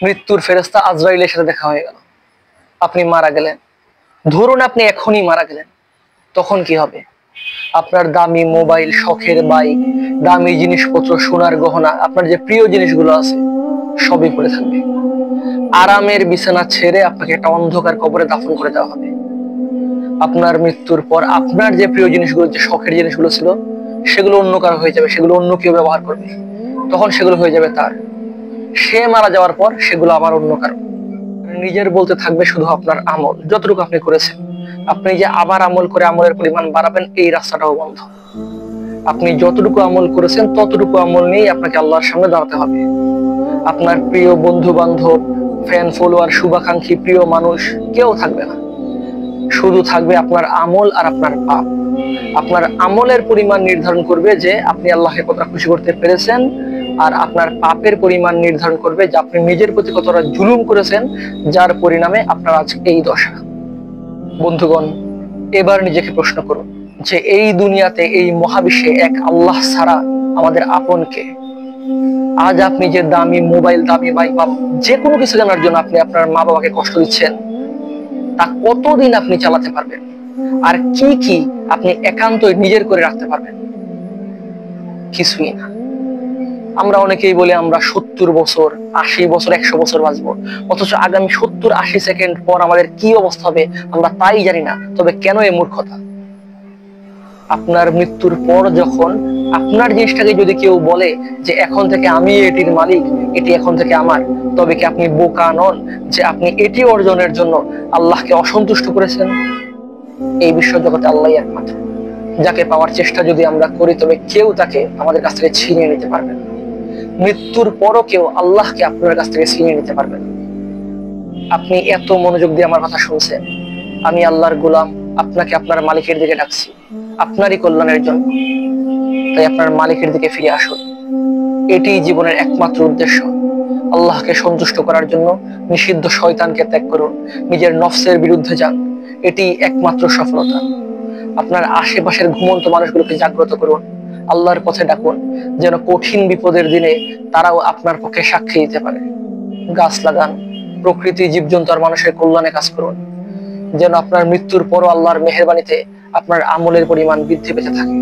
মৃত্যুর ফেরেশতা আজরাইলের সাথে দেখা হয়ে গেল, আপনি মারা গেলেন। ধরুন আপনি এখনই মারা গেলেন, তখন কি হবে? আপনার দামি মোবাইল, শখের বাইক, দামি জিনিসপত্র, সোনার গহনা, আপনার যে প্রিয় জিনিসগুলো আছে সবই পড়ে থাকবে। আরামের বিছানা ছেড়ে আপনাকে একটা অন্ধকার কবরে দাফন করে দেওয়া হবে। আপনার মৃত্যুর পর আপনার যে প্রিয় জিনিসগুলো, যে শখের জিনিসগুলো ছিল, সেগুলো অন্য কারো হয়ে যাবে, সেগুলো অন্য কেউ ব্যবহার করবে, তখন সেগুলো হয়ে যাবে তার। সে মারা যাওয়ার পর সেগুলো আবার অন্য কারো। নিজের বলতে থাকবে শুধু আপনার আমল, যতটুকু আপনি করেছেন। আপনি যে আবার আমল করে আমলের পরিমাণ বাড়াবেন, এই রাস্তাটাও বন্ধ। আপনি যতটুকু আমল করেছেন ততটুকু আমল নিয়েই আপনাকে আল্লাহর সামনে দাঁড়াতে হবে। আপনার প্রিয় বন্ধু বান্ধব, ফ্যান ফলোয়ার, শুভাকাঙ্ক্ষী, প্রিয় মানুষ কেউ থাকবে না। শুধু থাকবে আপনার আমল আর আপনার পাপ। আপনার আমলের পরিমাণ নির্ধারণ করবে যে আপনি আল্লাহকে কতটা খুশি করতে পেরেছেন, আর আপনার পাপের পরিমাণ নির্ধারণ করবে যে আপনি নিজের প্রতি কতটা জুলুম করেছেন, যার পরিণামে আপনার আজ এই দশা। বন্ধুগণ, এবার নিজেকে প্রশ্ন করুন যে এই দুনিয়াতে, এই মহাবিশ্বে এক আল্লাহ ছাড়া আমাদের আপন কে? আজ আপনি যে দামি মোবাইল, দামি বাইক বা যে কোনো কিছু কেনার জন্য আপনি আপনার মা বাবাকে কষ্ট দিচ্ছেন, তা কতদিন আপনি চালাতে পারবেন? আর কি কি আপনি একান্তই নিজের করে রাখতে পারবেন? কিছুই না। আমরা অনেকেই বলি আমরা 70 বছর, 80 বছর, 100 বছর বাঁচবো, অথচ আগামী 70-80 সেকেন্ড পর আমাদের কি অবস্থা হবে আমরা তাই জানি না। তবে কেন এই মূর্খতা? আপনার মৃত্যুর পর যখন আপনার জিনিসটাকে যদি কেউ বলে যে এখন থেকে আমি এটির মালিক, এটি এখন থেকে আমার, তবে কি আপনি বোকা নন যে আপনি এটি অর্জনের জন্য আল্লাহকে অসন্তুষ্ট করেছেন? এই বিশ্ব জগতে আল্লাহই একমাত্র, যাকে পাওয়ার চেষ্টা যদি আমরা করি তবে কেউ তাকে আমাদের কাছ থেকে ছিনিয়ে নিতে পারবে না। মৃত্যুর পরও কেউ আল্লাহকে আপনার কাছ থেকে ছিনিয়ে নিতে পারবে না। আপনি এত মনোযোগ দিয়ে আমার কথা শুনছেন, আমি আল্লাহর গোলাম, আপনাকে আপনার মালিকের দিকে ডাকছি আপনারই কল্যাণের জন্য। তাই আপনার মালিকের দিকে ফিরে আসুন। এটি জীবনের একমাত্র উদ্দেশ্য। আল্লাহকে সন্তুষ্ট করার জন্য নিষিদ্ধ শয়তানকে ত্যাগ করুন, নিজের নফসের বিরুদ্ধে যান, এটি একমাত্র সফলতা। আপনার আশেপাশের ঘুমন্ত মানুষগুলোকে জাগ্রত করুন, আল্লাহর পথে ডাকুন, যেন কঠিন বিপদের দিনে তারাও আপনার পক্ষে সাক্ষী দিতে পারে। গাছ লাগান, প্রকৃতি, জীবজন্তু আর মানুষের কল্যাণে কাজ করুন, যেন আপনার মৃত্যুর পরও আল্লাহর মেহেরবানিতে আপনার আমলের পরিমাণ বৃদ্ধি পেতে থাকে।